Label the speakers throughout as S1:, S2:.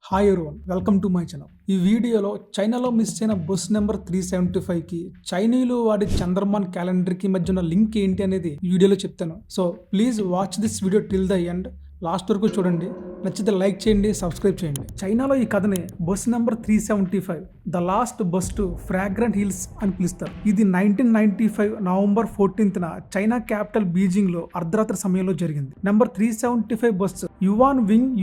S1: Hi everyone, welcome to my channel. ఈ వీడియోలో చైనాలో మిస్ అయిన బస్ నెంబర్ 375కి చైనీయులు వాడి చంద్రమాన్ క్యాలెండర్కి మధ్య ఉన్న లింక్ ఏంటి అనేది ఈ వీడియోలో చెప్తాను. So please watch this video till the end, last వరకు చూడండి. నచ్చితే లైక్ చేయండి, సబ్స్క్రైబ్ చేయండి. చైనాలో ఈ కథని bus number 375 the last bus to fragrant hills అని పిలుస్తారు. ఇది 1995 నవంబర్ 14న చైనా క్యాపిటల్ బీజింగ్ లో అర్ధరాత్రి సమయంలో జరిగింది. నెంబర్ 375 బస్సు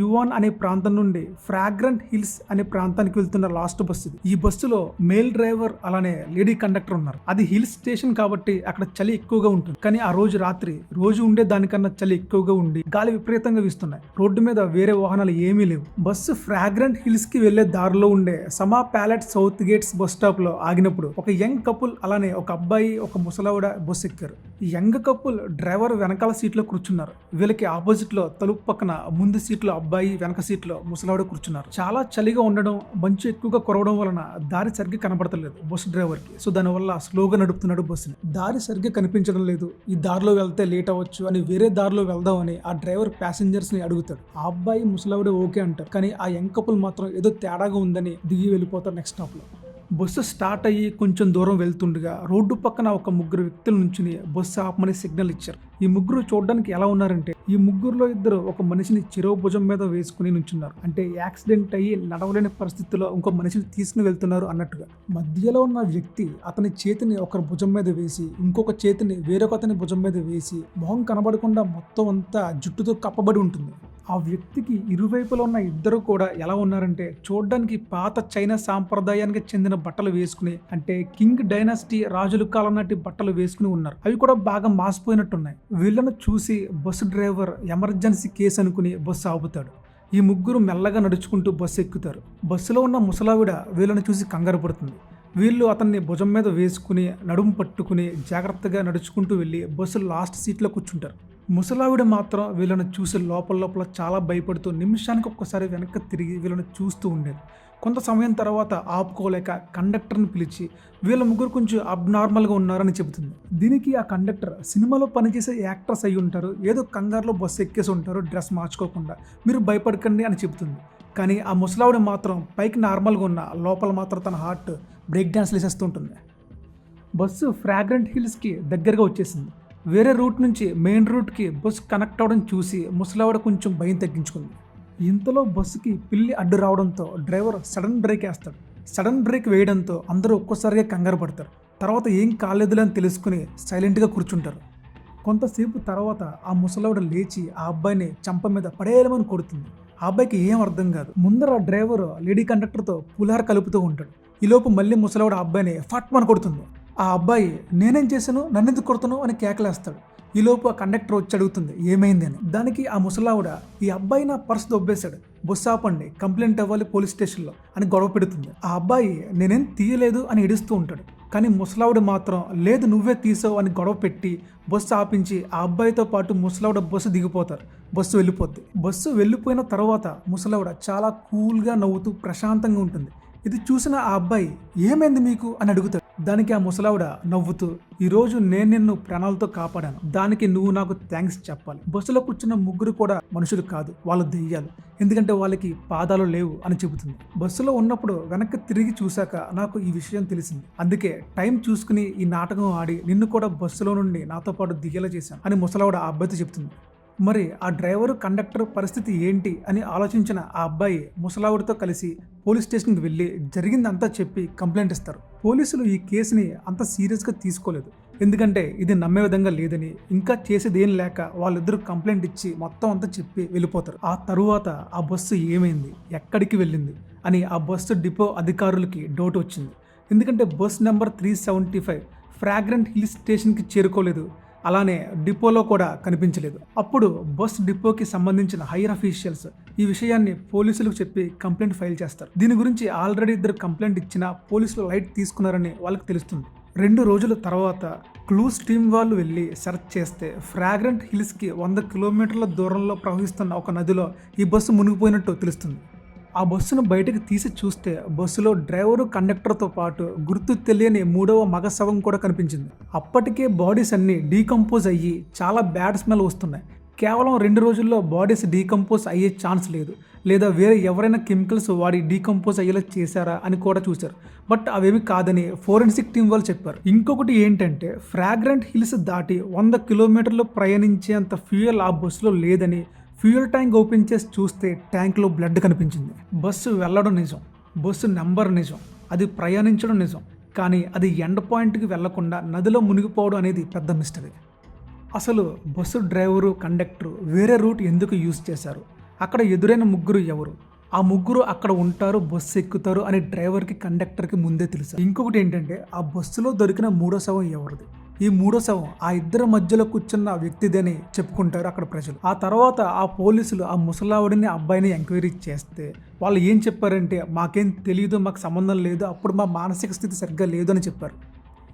S1: యువాన్ అనే ప్రాంతం నుండి ఫ్రాగ్రెంట్ హిల్స్ అనే ప్రాంతానికి వెళ్తున్న లాస్ట్ బస్సు ఇది. ఈ బస్సులో మేల్ డ్రైవర్ అలానే లేడీ కండక్టర్ ఉన్నారు. అది హిల్ స్టేషన్ కాబట్టి అక్కడ చలి ఎక్కువగా ఉంటుంది. కానీ ఆ రోజు రాత్రి రోజు ఉండే దానికన్నా చలి ఎక్కువగా ఉండి గాలి విపరీతంగా వీస్తున్నాయి. రోడ్డు మీద వేరే వాహనాలు ఏమీ లేవు. బస్సు ఫ్రాగ్రెంట్ హిల్స్ కి వెళ్లే దారిలో ఉండే సమా ప్యాలెట్ సౌత్ గేట్స్ బస్ స్టాప్ లో ఆగినప్పుడు ఒక యంగ్ కపుల్ అలానే ఒక అబ్బాయి ఒక ముసలావిడ బస్సు ఎక్కారు. ఈ యంగ్ కపుల్ డ్రైవర్ వెనకాల సీట్ లో కూర్చున్నారు. వీళ్ళకి ఆపోజిట్ లో తలుపు పక్కన ముందు సీట్ లో అబ్బాయి, వెనక సీట్ లో ముసలావిడ కూర్చున్నారు. చాలా చలిగా ఉండడం, మంచు ఎక్కువగా కురవడం వలన దారి సరిగ్గా కనబడతలేదు బస్సు డ్రైవర్ కి. సో దానివల్ల స్లోగా నడుపుతున్నాడు బస్సుని. దారి సరిగ్గా కనిపించడం లేదు. ఈ దారిలో వెళ్తే లేట్ అవ్వచ్చు అని వేరే దారిలో వెళ్దామని ఆ డ్రైవర్ ప్యాసింజర్స్ ని అడుగుతాడు. ఆ అబ్బాయి ముసలావిడ ఓకే అంటారు. కానీ ఆ యంగ్ కపుల్ మాత్రం ఏదో తేడాగా ఉందని దిగి వెళ్ళిపోతారు నెక్స్ట్ స్టాప్ లో. బస్సు స్టార్ట్ అయ్యి కొంచెం దూరం వెళ్తుండగా రోడ్డు పక్కన ఒక ముగ్గురు వ్యక్తుల నుంచి బస్సు ఆపమని సిగ్నల్ ఇచ్చారు. ఈ ముగ్గురు చూడడానికి ఎలా ఉన్నారంటే, ఈ ముగ్గురులో ఇద్దరు ఒక మనిషిని చెరో భుజం మీద వేసుకుని నుంచున్నారు. అంటే యాక్సిడెంట్ అయ్యి నడవలేని పరిస్థితిలో ఇంకో మనిషిని తీసుకుని వెళ్తున్నారు అన్నట్టుగా. మధ్యలో ఉన్న వ్యక్తి అతని చేతిని ఒకరి భుజం మీద వేసి ఇంకొక చేతిని వేరొక అతని భుజం మీద వేసి మొహం కనబడకుండా మొత్తం అంతా జుట్టుతో కప్పబడి ఉంటుంది. ఆ వ్యక్తికి ఇరువైపులో ఉన్న ఇద్దరు కూడా ఎలా ఉన్నారంటే, చూడడానికి పాత చైనా సాంప్రదాయానికి చెందిన బట్టలు వేసుకుని, అంటే కింగ్ డైనాసిటీ రాజుల కాలం నాటి బట్టలు వేసుకుని ఉన్నారు. అవి కూడా బాగా మాసిపోయినట్టున్నాయి. వీళ్ళను చూసి బస్సు డ్రైవర్ ఎమర్జెన్సీ కేసు అనుకుని బస్సు ఆపుతాడు. ఈ ముగ్గురు మెల్లగా నడుచుకుంటూ బస్సు ఎక్కుతారు. బస్సులో ఉన్న ముసలావిడ వీళ్ళని చూసి కంగారు పడుతుంది. వీళ్ళు అతన్ని భుజం మీద వేసుకుని నడుము పట్టుకుని జాగ్రత్తగా నడుచుకుంటూ వెళ్ళి బస్సు లాస్ట్ సీట్లో కూర్చుంటారు. ముసలావిడ మాత్రం వీళ్ళని చూసి లోపల చాలా భయపడుతూ నిమిషానికి ఒక్కసారి వెనక్కి తిరిగి వీళ్ళని చూస్తూ ఉండేది. కొంత సమయం తర్వాత ఆపుకోలేక కండక్టర్ని పిలిచి వీళ్ళ ముగ్గురు కొంచెం అబ్నార్మల్గా ఉన్నారని చెబుతుంది. దీనికి ఆ కండక్టర్, సినిమాలో పనిచేసే యాక్టర్స్ అయి ఉంటారు, ఏదో కంగారులో బస్సు ఎక్కేసి ఉంటారు డ్రెస్ మార్చుకోకుండా, మీరు భయపడకండి అని చెబుతుంది. కానీ ఆ ముసలావిడ మాత్రం పైకి నార్మల్గా ఉన్న లోపల మాత్రం తన హార్ట్ బ్రేక్ డాన్స్లు వేసేస్తుంటుంది. బస్సు ఫ్రాగ్రెంట్ హిల్స్కి దగ్గరగా వచ్చేసింది. వేరే రూట్ నుంచి మెయిన్ రూట్కి బస్సు కనెక్ట్ అవ్వడం చూసి ముసలావిడ కొంచెం భయం తగ్గించుకుంది. ఇంతలో బస్సుకి పిల్లి అడ్డు రావడంతో డ్రైవర్ సడన్ బ్రేక్ వేస్తాడు. సడన్ బ్రేక్ వేయడంతో అందరూ ఒక్కసారిగా కంగారు పడతారు. తర్వాత ఏం కాలేదులే అని తెలుసుకుని సైలెంట్గా కూర్చుంటారు. కొంతసేపు తర్వాత ఆ ముసలావిడ లేచి ఆ అబ్బాయిని చంప మీద పడేయమని కొడుతుంది. ఆ అబ్బాయికి ఏం అర్థం కాదు. ముందర డ్రైవర్ లేడీ కండక్టర్తో పులిహార కలుపుతూ ఉంటాడు. ఈలోపు మళ్ళీ ముసలావిడ ఆ అబ్బాయిని ఫట్మని కొడుతుంది. ఆ అబ్బాయి నేనేం చేశాను, నన్నెందుకు కొడుతాను అని కేకలేస్తాడు. ఈలోపు ఆ కండక్టర్ వచ్చి అడుగుతుంది ఏమైంది అని. దానికి ఆ ముసలావిడ, ఈ అబ్బాయి నా పర్స్ దొబ్బేశాడు, బస్సు ఆపండి, కంప్లైంట్ అవ్వాలి పోలీస్ స్టేషన్లో అని గొడవ పెడుతుంది. ఆ అబ్బాయి నేనేం తీయలేదు అని ఏడుస్తూ ఉంటాడు. కానీ ముసలావిడ మాత్రం లేదు నువ్వే తీసావు అని గొడవ పెట్టి బస్సు ఆపించి ఆ అబ్బాయితో పాటు ముసలావిడ బస్సు దిగిపోతారు. బస్సు వెళ్ళిపోద్ది. బస్సు వెళ్ళిపోయిన తర్వాత ముసలావిడ చాలా కూల్గా నవ్వుతూ ప్రశాంతంగా ఉంటుంది. ఇది చూసిన ఆ అబ్బాయి ఏమైంది మీకు అని అడుగుతాడు. దానికి ఆ ముసలావిడ నవ్వుతూ, ఈరోజు నేను నిన్ను ప్రాణాలతో కాపాడాను, దానికి నువ్వు నాకు థ్యాంక్స్ చెప్పాలి. బస్సులో కూర్చున్న ముగ్గురు కూడా మనుషులు కాదు, వాళ్ళు దెయ్యాలు, ఎందుకంటే వాళ్ళకి పాదాలు లేవు అని చెబుతుంది. బస్సులో ఉన్నప్పుడు వెనక్కి తిరిగి చూశాక నాకు ఈ విషయం తెలిసింది. అందుకే టైం చూసుకుని ఈ నాటకం ఆడి నిన్ను కూడా బస్సులో నుండి నాతో పాటు దిగేలా చేశాను అని ముసలావిడ ఆ అబ్బాయితో చెప్తుంది. మరి ఆ డ్రైవరు కండక్టర్ పరిస్థితి ఏంటి అని ఆలోచించిన ఆ అబ్బాయి ముసలావిడితో కలిసి పోలీస్ స్టేషన్కి వెళ్ళి జరిగిందంతా చెప్పి కంప్లైంట్ ఇస్తారు. పోలీసులు ఈ కేసుని అంత సీరియస్గా తీసుకోలేదు, ఎందుకంటే ఇది నమ్మే విధంగా లేదని, ఇంకా చేసేది ఏం లేక వాళ్ళిద్దరూ కంప్లైంట్ ఇచ్చి మొత్తం అంతా చెప్పి వెళ్ళిపోతారు. ఆ తరువాత ఆ బస్సు ఏమైంది, ఎక్కడికి వెళ్ళింది అని ఆ బస్సు డిపో అధికారులకి డౌట్ వచ్చింది. ఎందుకంటే బస్ నెంబర్ 375 ఫ్రాగ్రెంట్ హిల్ స్టేషన్కి చేరుకోలేదు, అలానే డిపోలో కూడా కనిపించలేదు. అప్పుడు బస్ డిపోకి సంబంధించిన హైయర్ అఫీషియల్స్ ఈ విషయాన్ని పోలీసులకు చెప్పి కంప్లైంట్ ఫైల్ చేస్తారు. దీని గురించి ఆల్రెడీ ఇద్దరు కంప్లైంట్ ఇచ్చినా పోలీసులు లైట్ తీసుకున్నారని వాళ్ళకి తెలుస్తుంది. 2 రోజుల తర్వాత క్లూస్ టీమ్ వాళ్ళు వెళ్ళి సెర్చ్ చేస్తే ఫ్రాగ్రెంట్ హిల్స్కి 100 కిలోమీటర్ల దూరంలో ప్రవహిస్తున్న ఒక నదిలో ఈ బస్సు మునిగిపోయినట్టు తెలుస్తుంది. ఆ బస్సును బయటకు తీసి చూస్తే బస్సులో డ్రైవరు కండక్టర్తో పాటు గుర్తు తెలియని 3వ మగ శవం కూడా కనిపించింది. అప్పటికే బాడీస్ అన్ని డీకంపోజ్ అయ్యి చాలా బ్యాడ్ స్మెల్ వస్తున్నాయి. కేవలం 2 రోజుల్లో బాడీస్ డీకంపోజ్ అయ్యే ఛాన్స్ లేదు. లేదా వేరే ఎవరైనా కెమికల్స్ వాడి డీకంపోజ్ అయ్యేలా చేశారా అని కూడా చూశారు. బట్ అవేమి కాదని ఫోరెన్సిక్ టీం వాళ్ళు చెప్పారు. ఇంకొకటి ఏంటంటే ఫ్రాగ్రెంట్ హిల్స్ దాటి 100 కిలోమీటర్లు ప్రయాణించేంత ఫ్యూయల్ ఆ బస్సులో లేదని ఫ్యూయల్ ట్యాంక్ ఓపెన్ చేసి చూస్తే ట్యాంక్లో బ్లడ్ కనిపించింది. బస్సు వెళ్ళడం నిజం, బస్సు నెంబర్ నిజం, అది ప్రయాణించడం నిజం, కానీ అది ఎండ్ పాయింట్కి వెళ్లకుండా నదిలో మునిగిపోవడం అనేది పెద్ద మిస్టరీ. అసలు బస్సు డ్రైవరు, కండక్టరు వేరే రూట్ ఎందుకు యూజ్ చేశారు? అక్కడ ఎదురైన ముగ్గురు ఎవరు? ఆ ముగ్గురు అక్కడ ఉంటారు, బస్సు ఎక్కుతారు అని డ్రైవర్కి, కండక్టర్కి ముందే తెలుసు. ఇంకొకటి ఏంటంటే ఆ బస్సులో దొరికిన మూడో శవం ఎవరిది? ఈ మూడో శవం ఆ ఇద్దరి మధ్యలో కూర్చున్న వ్యక్తిదని చెప్పుకుంటారు అక్కడ ప్రజలు. ఆ తర్వాత ఆ పోలీసులు ఆ ముసలావిడిని, అబ్బాయిని ఎంక్వైరీ చేస్తే వాళ్ళు ఏం చెప్పారంటే మాకేం తెలియదు, మాకు సంబంధం లేదు, అప్పుడు మా మానసిక స్థితి సరిగ్గా లేదు అని చెప్పారు.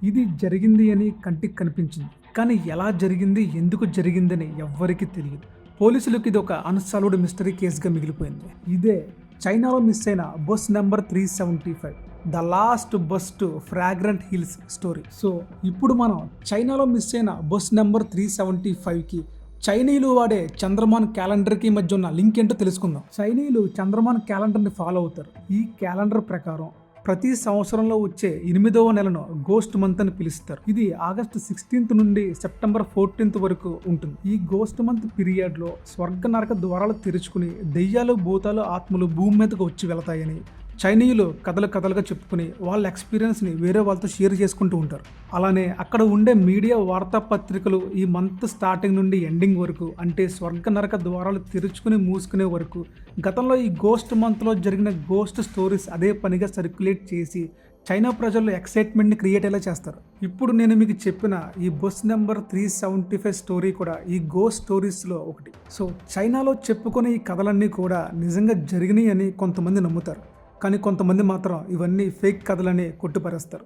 S1: ఇది జరిగింది అని కంటికి కనిపించింది, కానీ ఎలా జరిగింది, ఎందుకు జరిగిందని ఎవ్వరికీ తెలియదు. పోలీసులకు ఇది ఒక అన్సాల్వ్డ్ మిస్టరీ కేసుగా మిగిలిపోయింది. ఇదే చైనాలో మిస్ అయిన bus number 375, the last bus to fragrant hills story. So ఇప్పుడు మనం చైనాలో మిస్ అయిన బస్ నెంబర్ 375కి చైనీయులు వాడే చంద్రమాన్ క్యాలెండర్కి మధ్య ఉన్న లింక్ ఏంటో తెలుసుకుందాం. చైనీయులు చంద్రమాన్ క్యాలెండర్ని ఫాలో అవుతారు. ఈ క్యాలెండర్ ప్రకారం ప్రతి సంవత్సరంలో వచ్చే 8వ నెలను గోస్ట్ మంత్ అని పిలుస్తారు. ఇది ఆగస్టు 16th నుండి సెప్టెంబర్ 14th వరకు ఉంటుంది. ఈ గోస్ట్ మంత్ పీరియడ్ లో స్వర్గ నరక ద్వారాలు తెరుచుకుని దెయ్యాలు, భూతాలు, ఆత్మలు భూమి మీదకు వచ్చి వెళతాయని చైనీయులు కథలుగా చెప్పుకుని వాళ్ళ ఎక్స్పీరియన్స్ని వేరే వాళ్ళతో షేర్ చేసుకుంటూ ఉంటారు. అలానే అక్కడ ఉండే మీడియా, వార్తాపత్రికలు ఈ మంత్ స్టార్టింగ్ నుండి ఎండింగ్ వరకు, అంటే స్వర్గ నరక ద్వారాలు తెరుచుకుని మూసుకునే వరకు గతంలో ఈ గోస్ట్ మంత్లో జరిగిన గోస్ట్ స్టోరీస్ అదే పనిగా సర్క్యులేట్ చేసి చైనా ప్రజల్లో ఎక్సైట్మెంట్ని క్రియేట్ అయ్యేలా చేస్తారు. ఇప్పుడు నేను మీకు చెప్పిన ఈ బస్ నెంబర్ 375 స్టోరీ కూడా ఈ గోస్ట్ స్టోరీస్లో ఒకటి. సో చైనాలో చెప్పుకునే ఈ కథలన్నీ కూడా నిజంగా జరిగినాయి అని కొంతమంది నమ్ముతారు, కానీ కొంతమంది మాత్రం ఇవన్నీ ఫేక్ కథలని కొట్టిపారేస్తారు.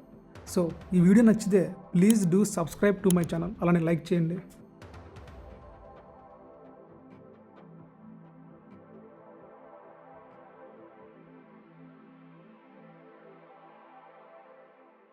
S1: సో ఈ వీడియో నచ్చితే please do subscribe to my channel, అలానే లైక్ చేయండి.